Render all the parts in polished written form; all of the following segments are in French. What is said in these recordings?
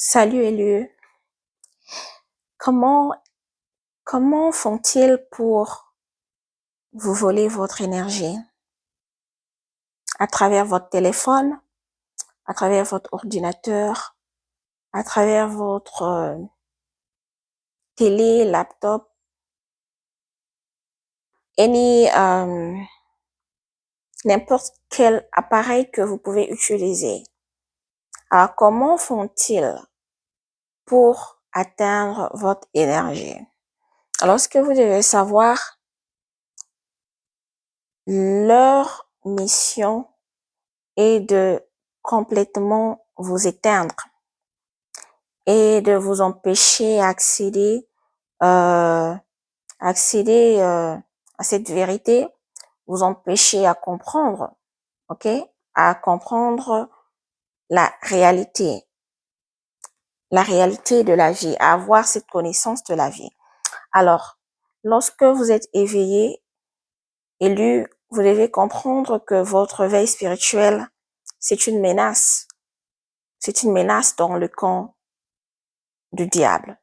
Salut Élu, comment, comment font-ils pour vous voler votre énergie? À travers votre téléphone, à travers votre ordinateur, à travers votre télé, laptop, n'importe quel appareil que vous pouvez utiliser. Alors, comment font-ils pour atteindre votre énergie? Alors, ce que vous devez savoir, leur mission est de complètement vous éteindre et de vous empêcher euh, accéder à cette vérité, vous empêcher à comprendre, ok, à comprendre la réalité de la vie, à avoir cette connaissance de la vie. Alors, lorsque vous êtes éveillé, élu, vous devez comprendre que votre veille spirituelle, c'est une menace. C'est une menace dans le camp du diable.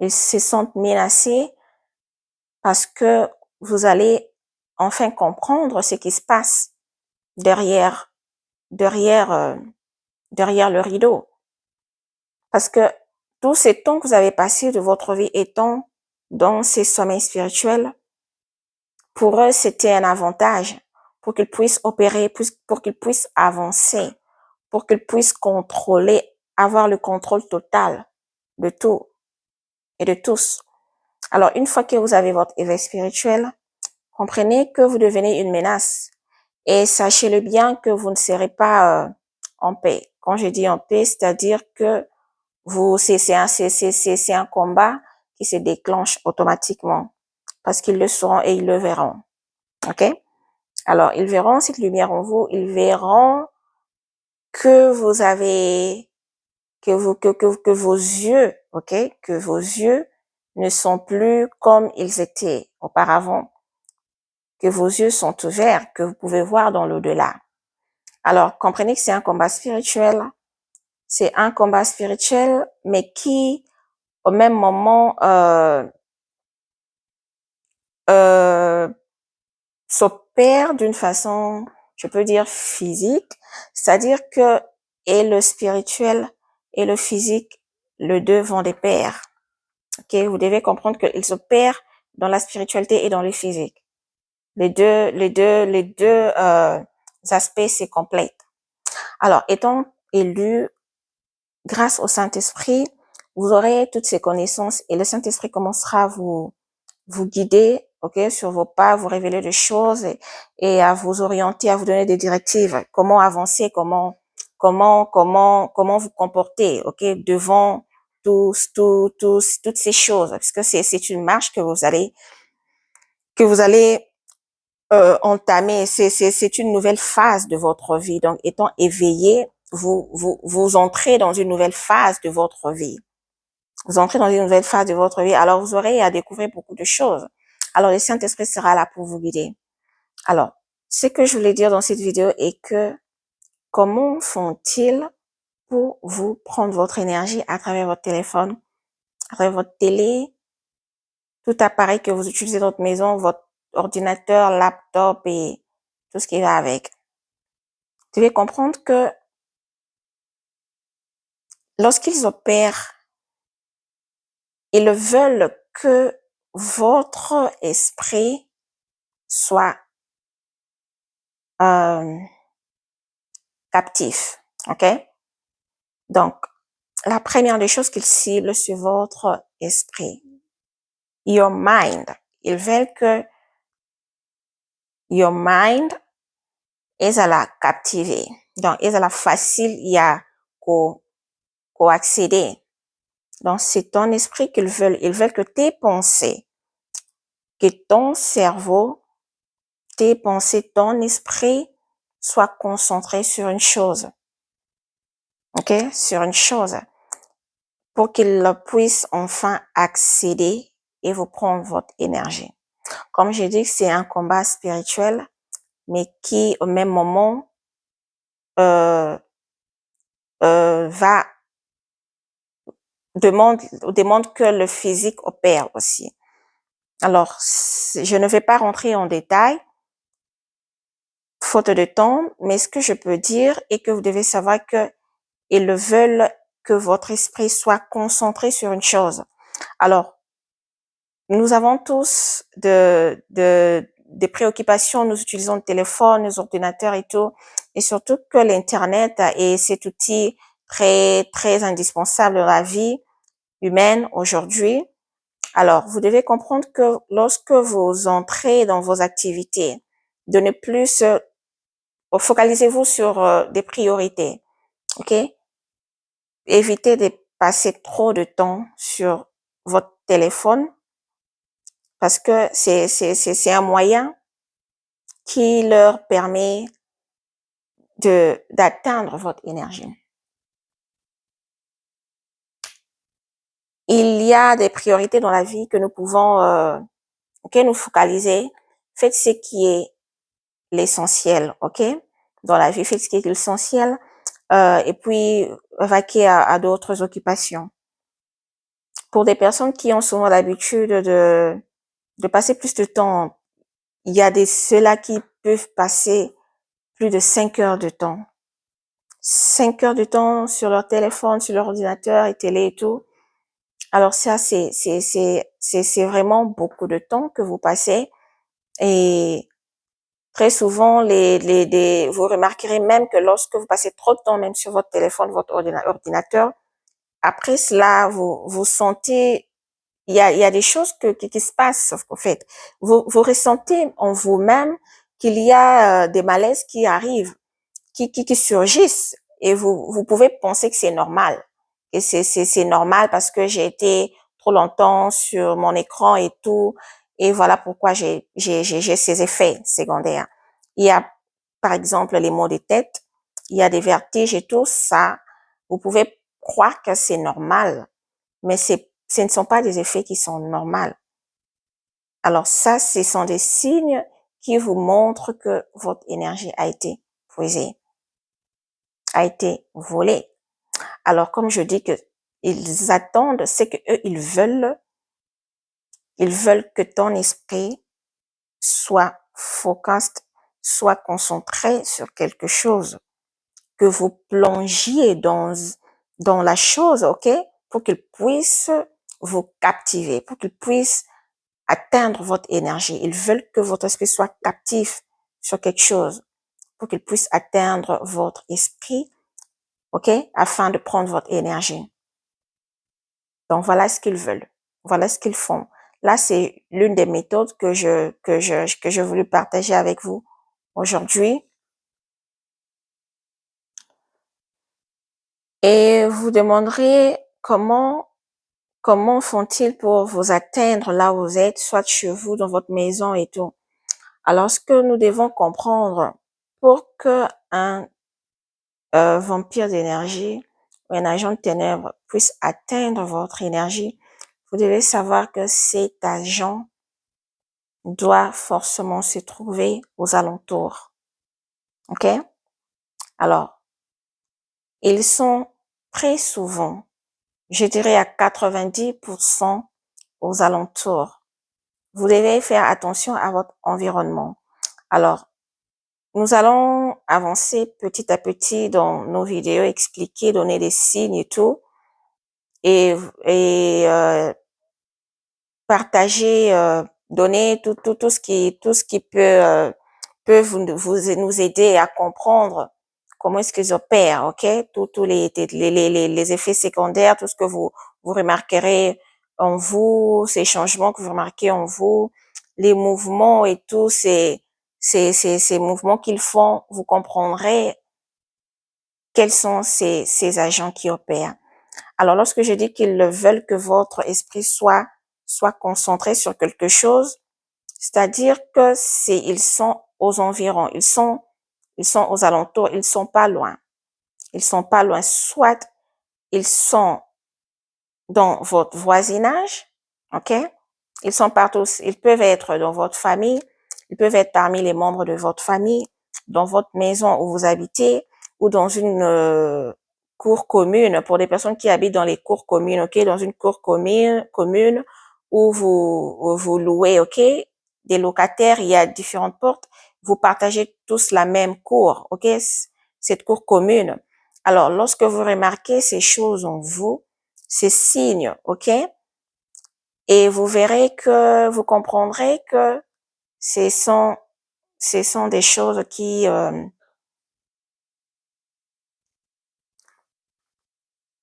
Ils se sentent menacés parce que vous allez enfin comprendre ce qui se passe derrière, derrière, derrière le rideau. Parce que tous ces temps que vous avez passés de votre vie étant dans ces sommeils spirituels, pour eux, c'était un avantage pour qu'ils puissent opérer, pour qu'ils puissent avancer, pour qu'ils puissent contrôler, avoir le contrôle total de tout et de tous. Alors, une fois que vous avez votre éveil spirituel, comprenez que vous devenez une menace et sachez-le bien que vous ne serez pas en paix. Quand je dis en paix, c'est-à-dire que c'est un combat qui se déclenche automatiquement parce qu'ils le sauront et ils le verront. OK? Alors, ils verront cette lumière en vous, ils verront que vous avez, que vos yeux, OK? Que vos yeux ne sont plus comme ils étaient auparavant, que vos yeux sont ouverts, que vous pouvez voir dans l'au-delà. Alors, comprenez que c'est un combat spirituel. C'est un combat spirituel, mais qui, au même moment, euh, s'opère d'une façon, je peux dire, physique. C'est-à-dire que et le spirituel et le physique, les deux vont de pair. Ok, vous devez comprendre qu'ils opèrent dans la spiritualité et dans le physique. Les deux aspects se complètent. Alors, étant élu grâce au Saint-Esprit, vous aurez toutes ces connaissances et le Saint-Esprit commencera à vous guider, ok, sur vos pas, vous révéler des choses et à vous orienter, à vous donner des directives. Comment avancer, comment vous comporter, ok, devant toutes ces choses, parce que c'est une marche que vous allez entamer. C'est une nouvelle phase de votre vie. Donc, étant éveillé, vous entrez dans une nouvelle phase de votre vie. Vous entrez dans une nouvelle phase de votre vie. Alors, vous aurez à découvrir beaucoup de choses. Alors, le Saint-Esprit sera là pour vous guider. Alors, ce que je voulais dire dans cette vidéo est que comment font-ils pour vous prendre votre énergie à travers votre téléphone, à travers votre télé, tout appareil que vous utilisez dans votre maison, votre ordinateur, laptop et tout ce qui va avec. Vous devez comprendre que lorsqu'ils opèrent, ils veulent que votre esprit soit captif. OK? Donc, la première des choses qu'ils ciblent, c'est votre esprit. Your mind. Ils veulent que your mind est à la captiver. Donc, est à la facile y a accéder. Donc, c'est ton esprit qu'ils veulent. Ils veulent que tes pensées, que ton cerveau, tes pensées, ton esprit soient concentrés sur une chose. OK? Sur une chose. Pour qu'ils puissent enfin accéder et vous prendre votre énergie. Comme j'ai dit, c'est un combat spirituel, mais qui, au même moment, va demande que le physique opère aussi. Alors, je ne vais pas rentrer en détail, faute de temps, mais ce que je peux dire est que vous devez savoir que ils veulent que votre esprit soit concentré sur une chose. Alors, nous avons tous des préoccupations, nous utilisons le téléphone, les ordinateurs et tout, et surtout que l'Internet est cet outil très, très indispensable dans la vie humaine aujourd'hui. Alors, vous devez comprendre que lorsque vous entrez dans vos activités, de ne plus focalisez-vous sur des priorités, ok? Évitez de passer trop de temps sur votre téléphone parce que c'est un moyen qui leur permet d'atteindre votre énergie. Il y a des priorités dans la vie que nous pouvons nous focaliser. Faites ce qui est l'essentiel, ok? Dans la vie, faites ce qui est l'essentiel et puis vaquer à d'autres occupations. Pour des personnes qui ont souvent l'habitude de passer plus de temps, il y a ceux-là qui peuvent passer plus de 5 heures de temps. 5 heures de temps sur leur téléphone, sur leur ordinateur et télé et tout. Alors ça, c'est vraiment beaucoup de temps que vous passez et très souvent, vous remarquerez même que lorsque vous passez trop de temps même sur votre téléphone, votre ordinateur, après cela, vous sentez, il y a des choses qui se passent, sauf qu'en fait, vous ressentez en vous-même qu'il y a des malaises qui arrivent, qui surgissent et vous pouvez penser que c'est normal. Et c'est normal parce que j'ai été trop longtemps sur mon écran et tout. Et voilà pourquoi j'ai ces effets secondaires. Il y a, par exemple, les maux de tête. Il y a des vertiges et tout ça. Vous pouvez croire que c'est normal, mais ce ne sont pas des effets qui sont normaux. Alors ça, ce sont des signes qui vous montrent que votre énergie a été puisée, a été volée. Alors, comme je dis que ils attendent, c'est que eux, ils veulent que ton esprit soit focus, soit concentré sur quelque chose, que vous plongiez dans la chose, ok, pour qu'il puisse vous captiver, pour qu'il puisse atteindre votre énergie. Ils veulent que votre esprit soit captif sur quelque chose, pour qu'il puisse atteindre votre esprit, ok, afin de prendre votre énergie. Donc, voilà ce qu'ils veulent. Voilà ce qu'ils font. Là, c'est l'une des méthodes que je voulais partager avec vous aujourd'hui. Et vous demanderez comment font-ils pour vous atteindre là où vous êtes, soit chez vous, dans votre maison et tout. Alors, ce que nous devons comprendre pour que un vampire d'énergie ou un agent de ténèbres puisse atteindre votre énergie, vous devez savoir que cet agent doit forcément se trouver aux alentours. OK? Alors, ils sont très souvent, je dirais à 90% aux alentours. Vous devez faire attention à votre environnement. Alors, nous allons avancer petit à petit dans nos vidéos, expliquer, donner des signes et tout, et partager, donner tout ce qui peut nous aider à comprendre comment est-ce qu'ils opèrent, ok? Tous les effets secondaires, tout ce que vous remarquerez en vous, ces changements que vous remarquez en vous, les mouvements et tous ces mouvements qu'ils font, vous comprendrez quels sont ces agents qui opèrent. Alors, lorsque je dis qu'ils veulent que votre esprit soit concentré sur quelque chose, c'est-à-dire que ils sont aux environs, ils sont aux alentours, ils sont pas loin. Ils sont pas loin. Soit ils sont dans votre voisinage, ok? Ils sont partout. Ils peuvent être dans votre famille. Ils peuvent être parmi les membres de votre famille, dans votre maison où vous habitez, ou dans cours communes, pour des personnes qui habitent dans les cours communes, ok, dans une cour commune où vous louez, ok, des locataires, il y a différentes portes, vous partagez tous la même cour, ok, cette cour commune. Alors, lorsque vous remarquez ces choses en vous, ces signes, ok, et vous verrez que vous comprendrez que ce sont des choses qui,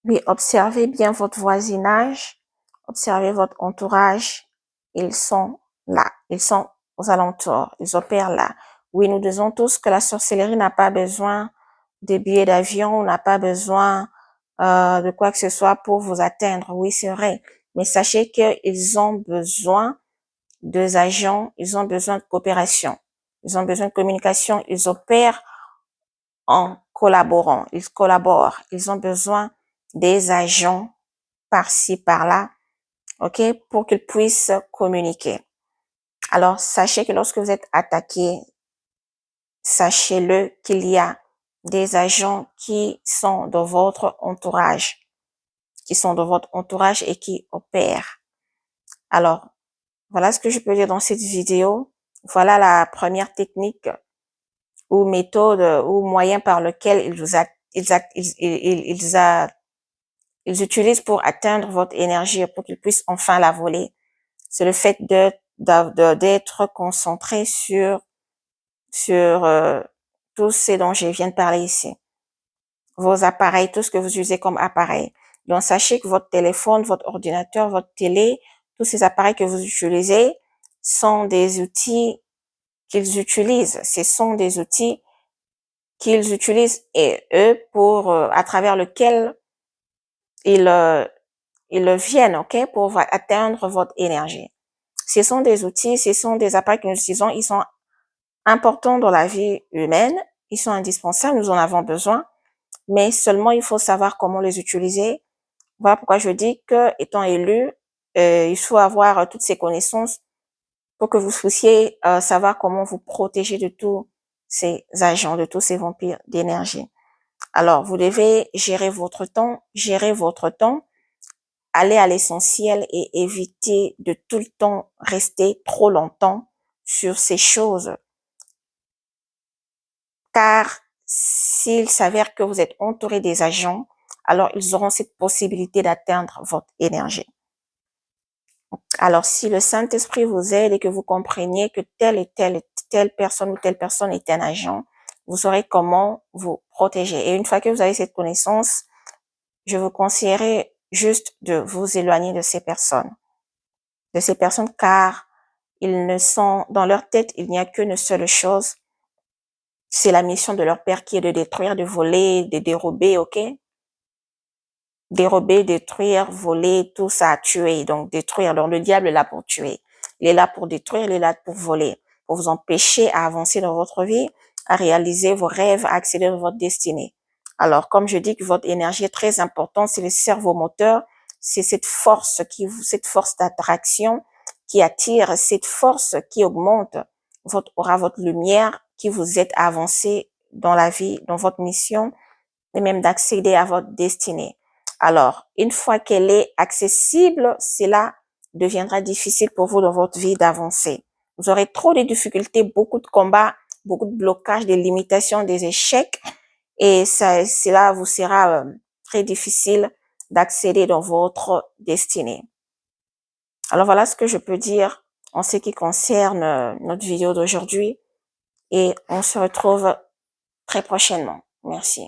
oui, observez bien votre voisinage, observez votre entourage. Ils sont là, ils sont aux alentours, ils opèrent là. Oui, nous disons tous que la sorcellerie n'a pas besoin de billets d'avion, n'a pas besoin de quoi que ce soit pour vous atteindre. Oui, c'est vrai. Mais sachez qu'ils ont besoin de agents, ils ont besoin de coopération, ils ont besoin de communication, ils opèrent en collaborant, ils collaborent, ils ont besoin des agents par-ci, par-là, ok, pour qu'ils puissent communiquer. Alors, sachez que lorsque vous êtes attaqué, sachez-le qu'il y a des agents qui sont dans votre entourage, et qui opèrent. Alors, voilà ce que je peux dire dans cette vidéo. Voilà la première technique ou méthode ou moyen par lequel ils utilisent pour atteindre votre énergie et pour qu'ils puissent enfin la voler. C'est le fait d'être concentré sur tout ce dont je viens de parler ici. Vos appareils, tout ce que vous utilisez comme appareil. Donc, sachez que votre téléphone, votre ordinateur, votre télé, tous ces appareils que vous utilisez sont des outils qu'ils utilisent. Ce sont des outils qu'ils utilisent et eux pour à travers lequel ils viennent, ok, pour atteindre votre énergie. Ce sont des outils, ce sont des appareils que nous utilisons, ils sont importants dans la vie humaine, ils sont indispensables, nous en avons besoin, mais seulement il faut savoir comment les utiliser. Voilà pourquoi je dis que, étant élu, il faut avoir toutes ces connaissances pour que vous puissiez savoir comment vous protéger de tous ces agents, de tous ces vampires d'énergie. Alors, vous devez gérer votre temps, aller à l'essentiel et éviter de tout le temps rester trop longtemps sur ces choses. Car s'il s'avère que vous êtes entouré des agents, alors ils auront cette possibilité d'atteindre votre énergie. Alors, si le Saint-Esprit vous aide et que vous compreniez que telle personne ou telle personne est un agent, vous saurez comment vous protéger. Et une fois que vous avez cette connaissance, je vous conseillerais juste de vous éloigner de ces personnes. Car ils ne sont, dans leur tête, il n'y a qu'une seule chose. C'est la mission de leur père qui est de détruire, de voler, de dérober, ok? Dérober, détruire, voler, tout ça, tuer, donc détruire. Donc le diable est là pour tuer. Il est là pour détruire, il est là pour voler, pour vous empêcher à avancer dans votre vie, à réaliser vos rêves, à accéder dans votre destinée. Alors, comme je dis que votre énergie est très importante, c'est le cerveau moteur, c'est cette force d'attraction qui attire, cette force qui augmente votre aura, votre lumière, qui vous aide à avancer dans la vie, dans votre mission, et même d'accéder à votre destinée. Alors, une fois qu'elle est accessible, cela deviendra difficile pour vous dans votre vie d'avancer. Vous aurez trop de difficultés, beaucoup de combats, beaucoup de blocages, des limitations, des échecs, et cela vous sera très difficile d'accéder dans votre destinée. Alors voilà ce que je peux dire en ce qui concerne notre vidéo d'aujourd'hui, et on se retrouve très prochainement. Merci.